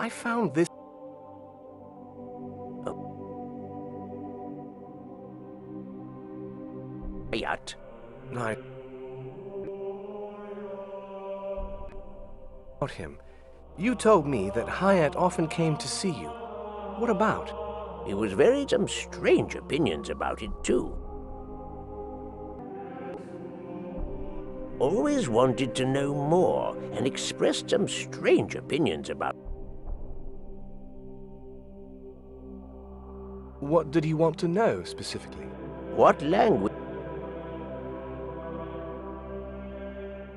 I found this. Yet. I about him. You told me that Hyatt often came to see you. What about? He was very some strange opinions about it, too. Always wanted to know more and expressed some strange opinions about. What did he want to know specifically? What language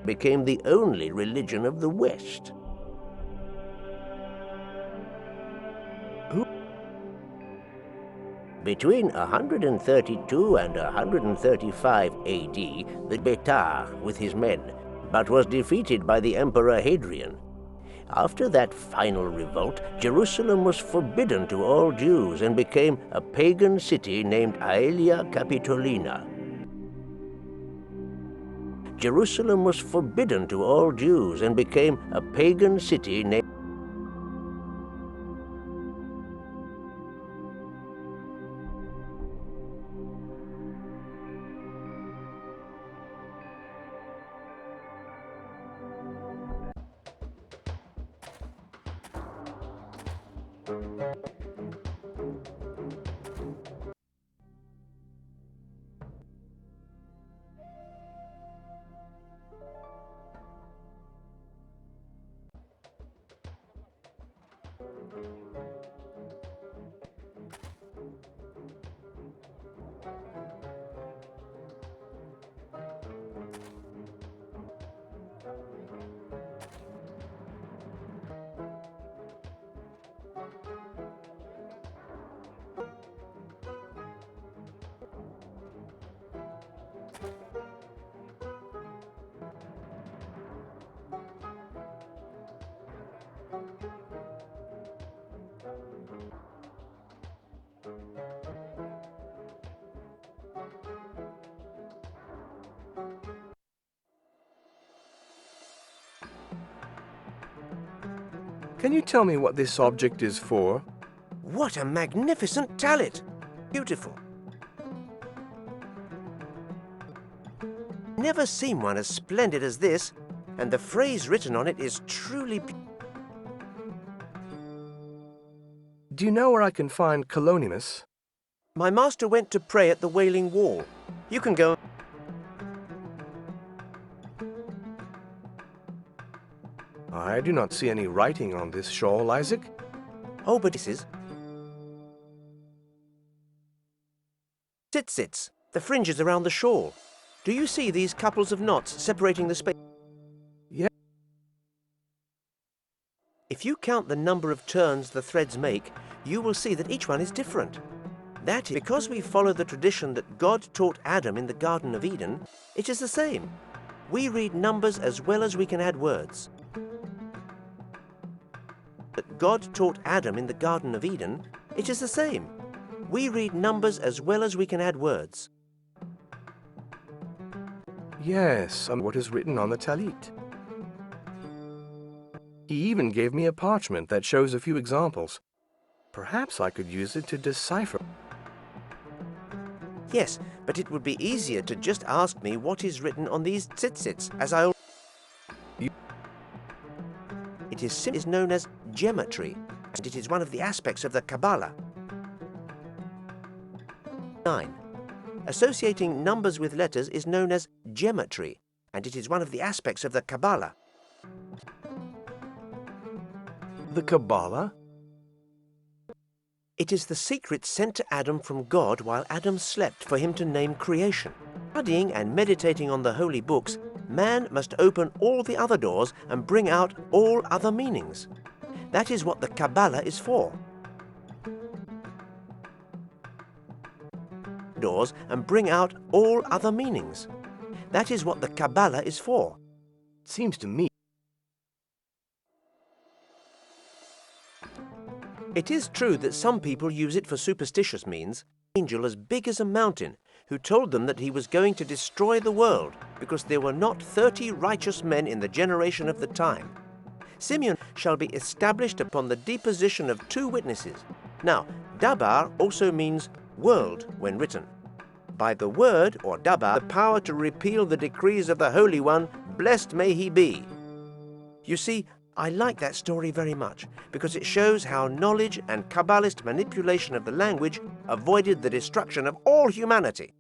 became the only religion of the West? Who? Between 132 and 135 AD, the Betar with his men, but was defeated by the Emperor Hadrian. After that final revolt, Jerusalem was forbidden to all Jews and became a pagan city named Aelia Capitolina. Jerusalem was forbidden to all Jews and became a pagan city named Can you tell me what this object is for? What a magnificent tallit! Beautiful. Never seen one as splendid as this, and the phrase written on it is truly Do you know where I can find Colonimus? My master went to pray at the Wailing Wall. You can go. I do not see any writing on this shawl, Isaac. Oh, but this is Sits, the fringes around the shawl. Do you see these couples of knots separating the space? Yeah. If you count the number of turns the threads make, you will see that each one is different. That is because we follow the tradition that God taught Adam in the Garden of Eden, it is the same. We read numbers as well as we can add words. That God taught Adam in the Garden of Eden, it is the same. We read numbers as well as we can add words. Yes, what is written on the Talit. He even gave me a parchment that shows a few examples. Perhaps I could use it to decipher. Yes, but it would be easier to just ask me what is written on these tzitzits, as I... It is known as geometry, and it is one of the aspects of the Kabbalah. 9. Associating numbers with letters is known as geometry, and it is one of the aspects of the Kabbalah. The Kabbalah? It is the secret sent to Adam from God while Adam slept for him to name creation. Studying and meditating on the holy books, man must open all the other doors and bring out all other meanings. That is what the Kabbalah is for. doors and bring out all other meanings. That is what the Kabbalah is for. Seems to me. It is true that some people use it for superstitious means. An angel as big as a mountain, who told them that he was going to destroy the world because there were not 30 righteous men in the generation of the time. Simeon shall be established upon the deposition of 2 witnesses. Now, dabar also means world when written. By the word, or dabar, the power to repeal the decrees of the Holy One, blessed may he be. You see, I like that story very much because it shows how knowledge and Kabbalist manipulation of the language avoided the destruction of all humanity.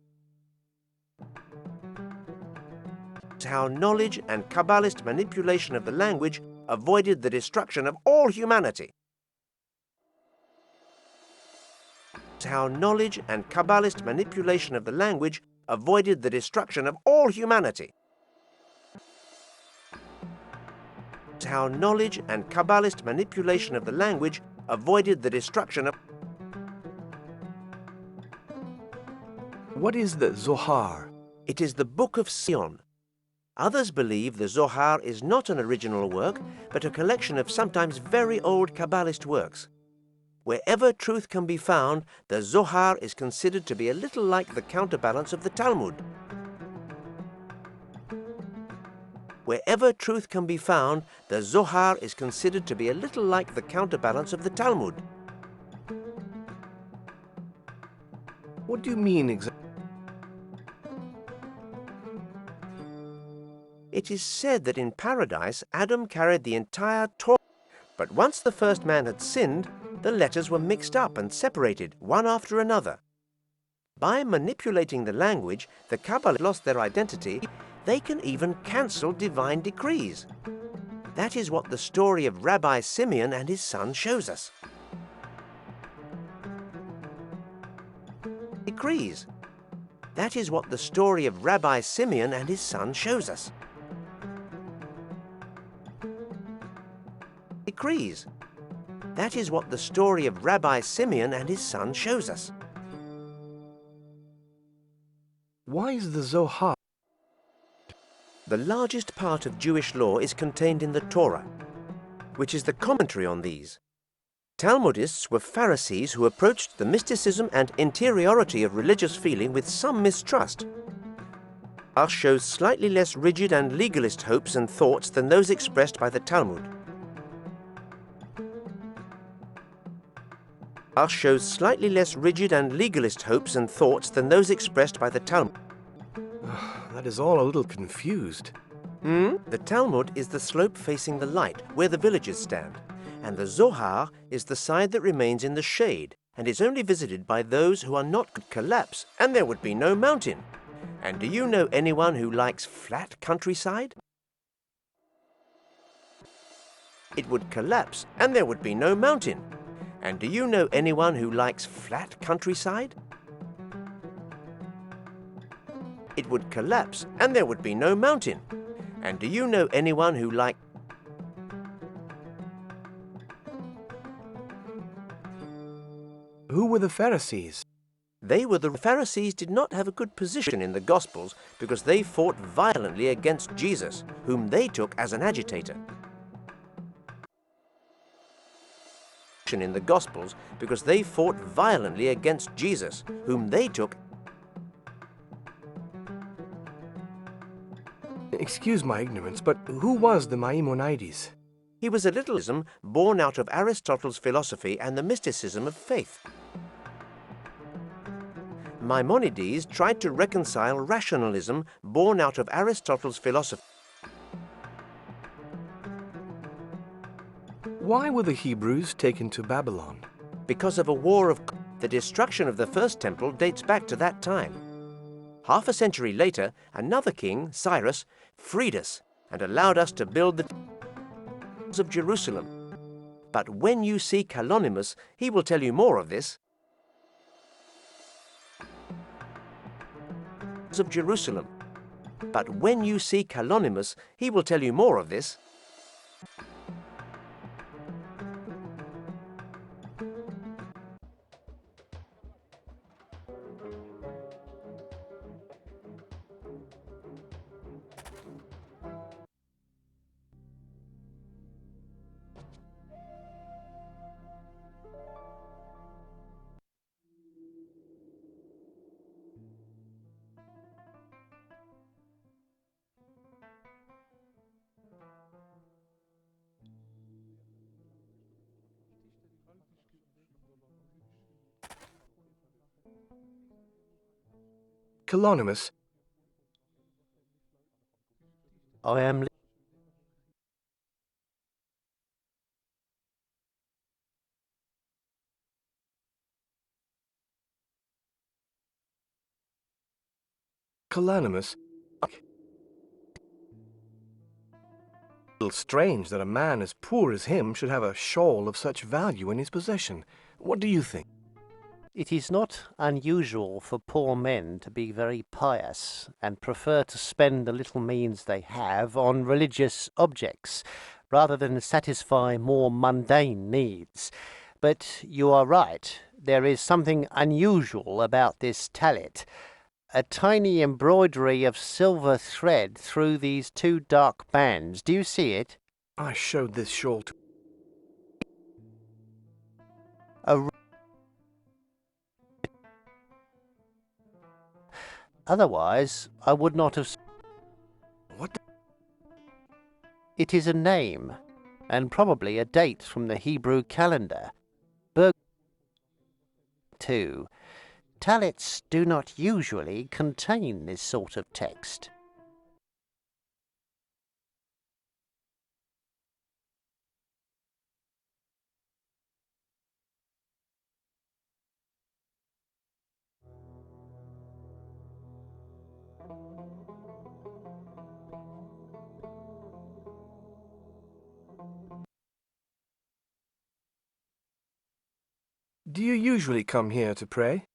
How knowledge and Kabbalist manipulation of the language avoided the destruction of all humanity. How knowledge and Kabbalist manipulation of the language avoided the destruction of all humanity. How knowledge and Kabbalist manipulation of the language avoided the destruction of... What is the Zohar? It is the Book of Sion. Others believe the Zohar is not an original work, but a collection of sometimes very old Kabbalist works. Wherever truth can be found, the Zohar is considered to be a little like the counterbalance of the Talmud. Wherever truth can be found, the Zohar is considered to be a little like the counterbalance of the Talmud. What do you mean exactly? It is said that in paradise, Adam carried the entire Torah, but once the first man had sinned, the letters were mixed up and separated, one after another. By manipulating the language, the Kabbalah lost their identity. They can even cancel divine decrees. That is what the story of Rabbi Simeon and his son shows us. Decrees. That is what the story of Rabbi Simeon and his son shows us. Decrees. That is what the story of Rabbi Simeon and his son shows us. Why is the Zohar? The largest part of Jewish law is contained in the Torah, which is the commentary on these. Talmudists were Pharisees who approached the mysticism and interiority of religious feeling with some mistrust. Our shows slightly less rigid and legalist hopes and thoughts than those expressed by the Talmud. Our shows slightly less rigid and legalist hopes and thoughts than those expressed by the Talmud. That is all a little confused. The Talmud is the slope facing the light, where the villagers stand, and the Zohar is the side that remains in the shade, and is only visited by those who are not could collapse, and there would be no mountain. And do you know anyone who likes flat countryside? It would collapse, and there would be no mountain. And do you know anyone who likes flat countryside? It would collapse, and there would be no mountain. And do you know anyone who likes... Who were the Pharisees? The Pharisees did not have a good position in the Gospels because they fought violently against Jesus, whom they took as an agitator. In the Gospels because they fought violently against Jesus, whom they took... Excuse my ignorance, but who was the Maimonides? He was a littleism born out of Aristotle's philosophy and the mysticism of faith. Maimonides tried to reconcile rationalism born out of Aristotle's philosophy. Why were the Hebrews taken to Babylon? Because of a war of... The destruction of the first temple dates back to that time. Half a century later, another king, Cyrus, freed us and allowed us to build the temples of Jerusalem. But when you see Kalonymus, he will tell you more of this. Of Jerusalem. But when you see Kalonymus, he will tell you more of this. Kalonymus, I am Kalonymus. A little strange that a man as poor as him should have a shawl of such value in his possession. What do you think? It is not unusual for poor men to be very pious and prefer to spend the little means they have on religious objects rather than satisfy more mundane needs. But you are right, there is something unusual about this tallet. A tiny embroidery of silver thread through these two dark bands. Do you see it? I showed this shawl to... A Otherwise, I would not have... What? It is a name, and probably a date from the Hebrew calendar. 2. Tallets do not usually contain this sort of text. Do you usually come here to pray?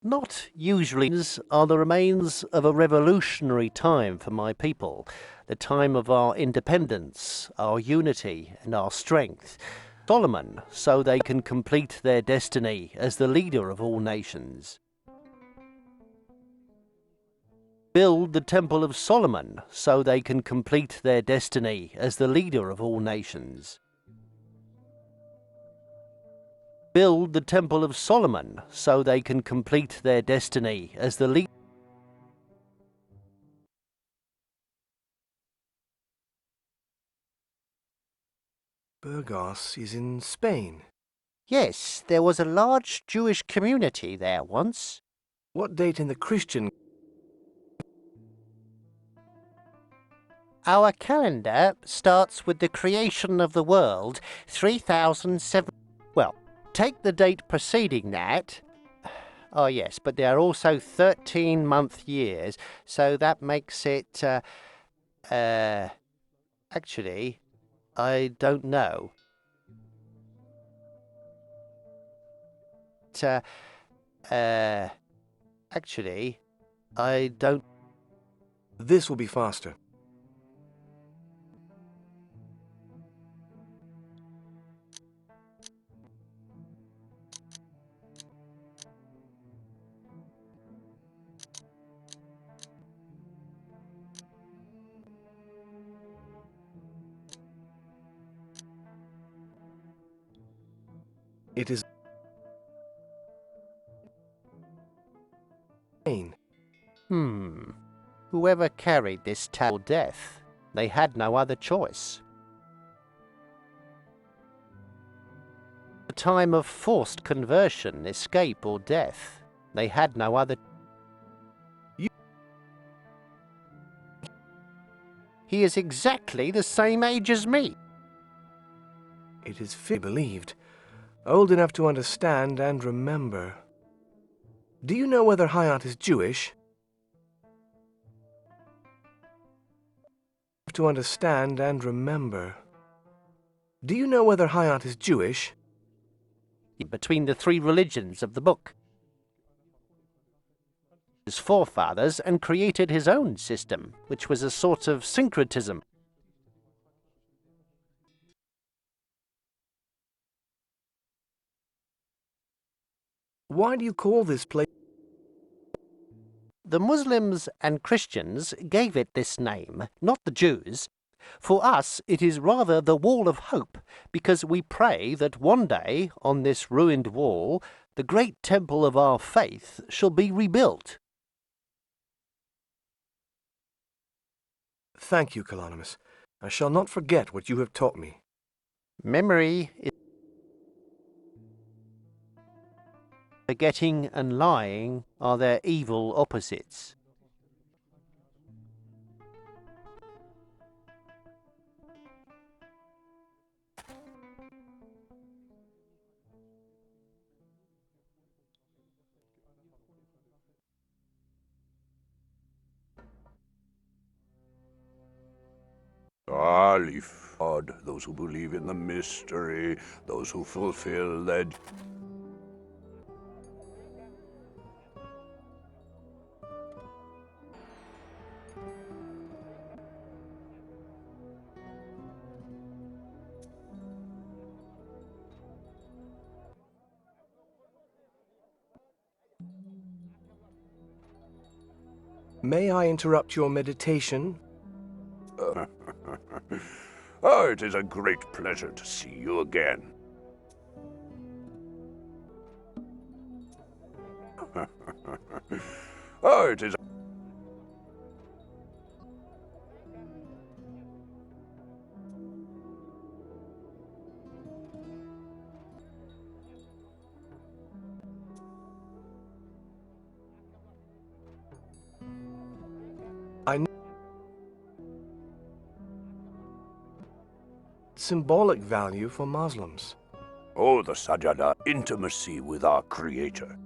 Not usually are the remains of a revolutionary time for my people, the time of our independence, our unity, and our strength. Solomon, so they can complete their destiny as the leader of all nations. Build the Temple of Solomon, so they can complete their destiny as the leader of all nations. Build the Temple of Solomon, so they can complete their destiny as the leader. Burgos is in Spain. Yes, there was a large Jewish community there once. What date in the Christian... Our calendar starts with the creation of the world, 3007... Well, take the date preceding that. Oh, yes, but there are also 13-month years, so that makes it, actually, I don't know. Actually, I don't... This will be faster. It is... Spain. Whoever carried this tale death, they had no other choice. A time of forced conversion, escape, or death, they had no other... He is exactly the same age as me. It is believed. Old enough to understand and remember. Do you know whether Hayat is Jewish? To understand and remember. Do you know whether Hayat is Jewish? Between the three religions of the book. His forefathers and created his own system, which was a sort of syncretism. Why do you call this place... The Muslims and Christians gave it this name, not the Jews. For us, it is rather the Wall of Hope, because we pray that one day, on this ruined wall, the great temple of our faith shall be rebuilt. Thank you, Kalonymus. I shall not forget what you have taught me. Memory is Forgetting and lying are their evil opposites. Leaf God, those who believe in the mystery, those who fulfill their... May I interrupt your meditation? Oh, it is a great pleasure to see you again. Oh, it is... Symbolic value for Muslims. Oh, the sajada, intimacy with our Creator.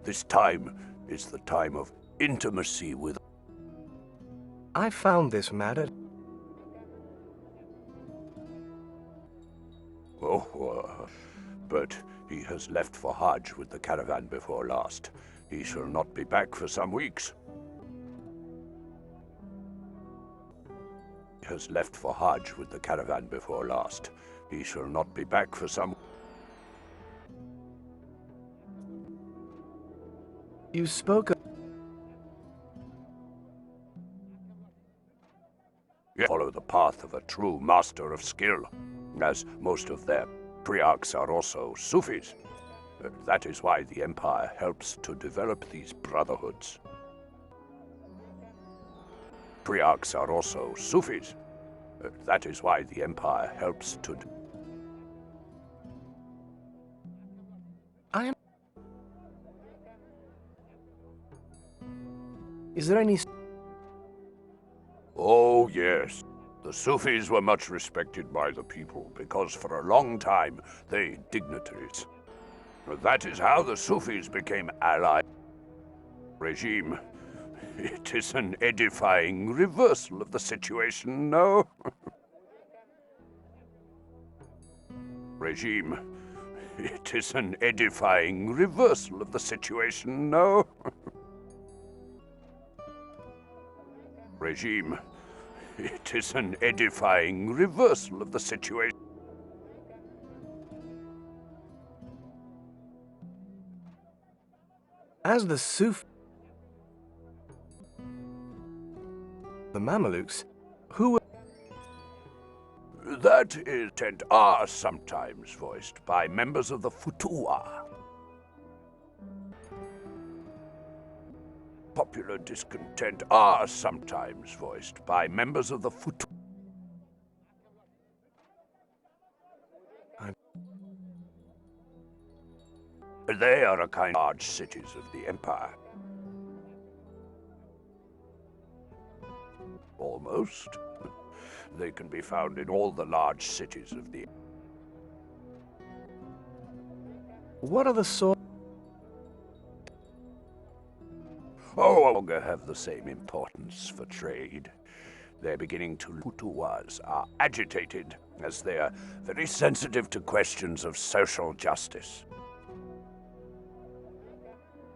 This time is the time of intimacy with... I found this matter. But he has left for Hajj with the caravan before last. He shall not be back for some weeks. He has left for Hajj with the caravan before last. He shall not be back for some... You spoke of... Follow the path of a true master of skill, as most of their priarchs are also Sufis. That is why the Empire helps to develop these brotherhoods. Priarchs are also Sufis. That is why the Empire helps to... I am... Is there any... Oh, yes. The Sufis were much respected by the people because for a long time they dignitaries. That is how the Sufis became allied regime. It is an edifying reversal of the situation, no? Regime. It is an edifying reversal of the situation, no? Regime. It is an edifying reversal of the situation. As the the Mamelukes, who... That intent are sometimes voiced by members of the Futuwa. Popular discontent are sometimes voiced by members of the Futuwa. They are a kind of large cities of the Empire. Almost. They can be found in all the large cities of the... What are the sort... Oh, no longer have the same importance for trade. They're beginning to... Futuwas are agitated, as they are very sensitive to questions of social justice.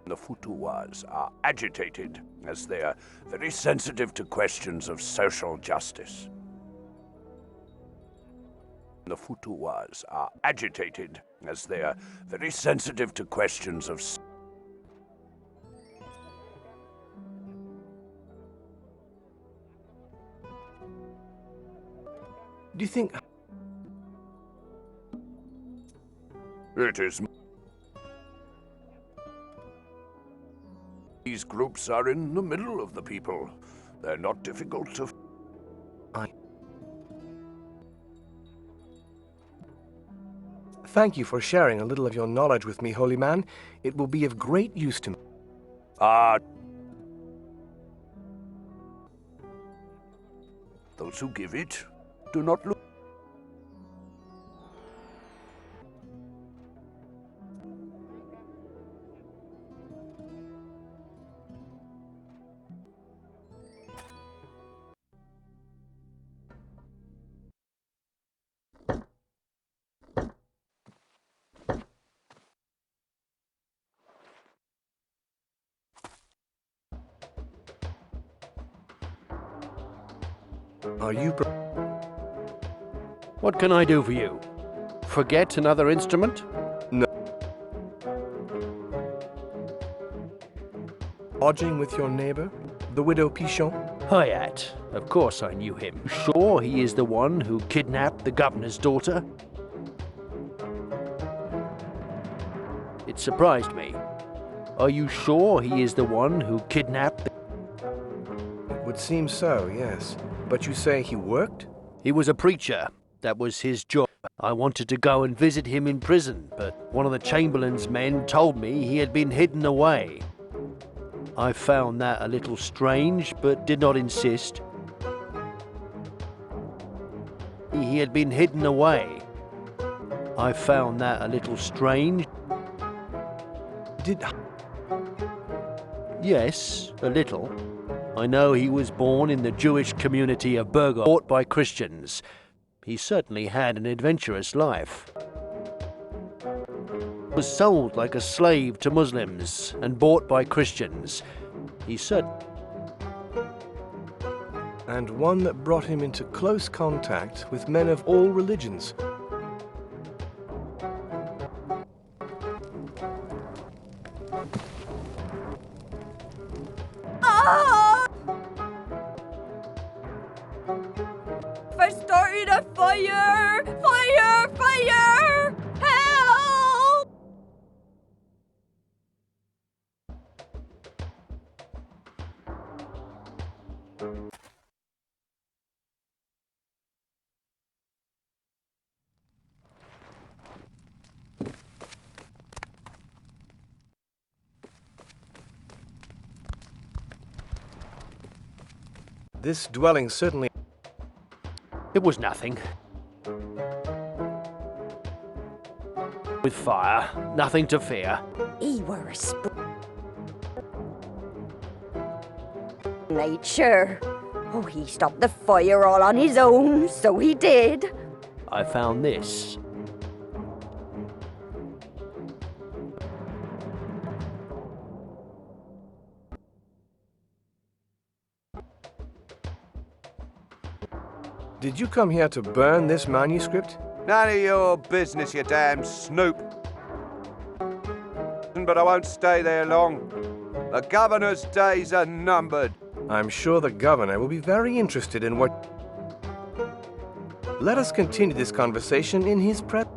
The Futuwas are agitated, as they are very sensitive to questions of social justice. The Futuwas are agitated, as they are very sensitive to questions of... Do you think... It is... These groups are in the middle of the people. They're not difficult to... Thank you for sharing a little of your knowledge with me, holy man. It will be of great use to me. Those who give it do not look. Are you What can I do for you? Forget another instrument? lodging with your neighbor, the widow Pichon? Hayat. Of course I knew him. Sure he is the one who kidnapped the governor's daughter? It surprised me. Are you sure he is the one who kidnapped the... It would seem so, yes. But you say he worked? He was a preacher. That was his job. I wanted to go and visit him in prison, but one of the Chamberlain's men told me he had been hidden away. I found that a little strange, but did not insist. He had been hidden away. I found that a little strange. Did... Yes, a little. I know he was born in the Jewish community of Burgos, bought by Christians. He certainly had an adventurous life. Was sold like a slave to Muslims and bought by Christians. He certainly... And one that brought him into close contact with men of all religions. I started a fire! Fire! Fire! Help! This dwelling certainly... It was nothing. With fire, nothing to fear. He were a nature. Oh, he stopped the fire all on his own, so he did. I found this. Did you come here to burn this manuscript? None of your business, you damn snoop. But I won't stay there long. The governor's days are numbered. I'm sure the governor will be very interested in what... Let us continue this conversation in his presence.